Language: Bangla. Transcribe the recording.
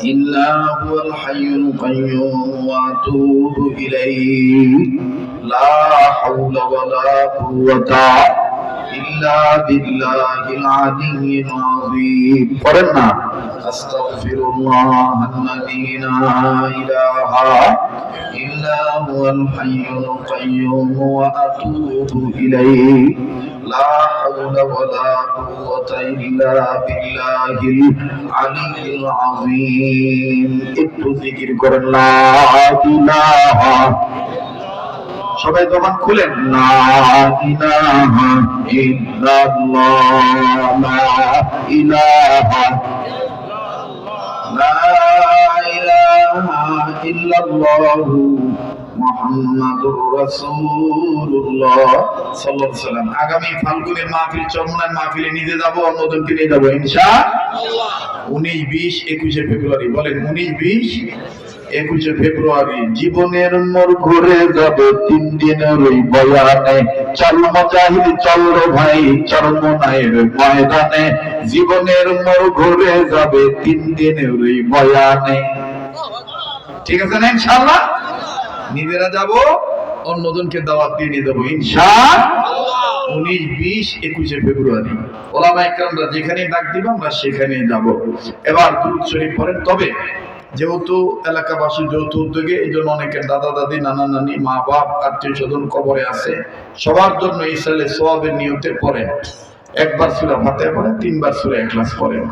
إلا هو الحي القيوم وأتوب إليه لا حول ولا قوة إلا بالله العلي العظيم. قرنا أستغفر الله الذي لا إله إلا هو الحي القيوم وأتوب إليه لا حول ولا قوة إلا بالله العلي العظيم. একটু জিকির করেন লা ইলাহা, সবাই জবান খুলেন লা ইলাহা ইল্লাল্লাহ লা ইলাহা ইল্লাল্লাহ মুহাম্মাদুর রাসূলুল্লাহ সাল্লাল্লাহু আলাইহি ওয়াসাল্লাম। আগামী ফাল্গুনের মাহফিল, চরমনার মাহফিলে নিজে যাব, অন্যজনকে নিয়ে যাব ইনশাআল্লাহ। 19, 20, 21 ফেব্রুয়ারি। বলেন 19, 20, 21 ফেব্রুয়ারি। জীবনের মোড় ঘুরে যাবে 3 দিনের ওই বয়ানে, চল মুজাহিদ চল রে ভাই চরমনায়ের ময়দানে। জীবনের মোড় ঘুরে যাবে 3 দিনের ওই বয়ানে। ঠিক আছে না ইনশাআল্লাহ? নিজেরা যাব, অন্যজনকে দাওয়াত দিয়ে নিয়ে যাবো ইনশাআল্লাহ। 19, 20, 21 ফেব্রুয়ারি ওলামায়ে কেরামরা যেখানে ডাক দিবে আমরা সেখানে যাব। এবার দুরূদ শরীফ পড়েন। তবে যেহেতু এলাকাবাসী যৌথ উদ্যোগে, এই জন্য অনেকের দাদা দাদি, নানা নানি, মা বাপ, আত্মীয় স্বজন কবরে আছে, সবার জন্য ইসরায়েলের সওয়াবের নিয়তে পড়েন। একবার সূরা ফাতিহা পড়েন, 3 বার সূরা ইখলাস পড়েন।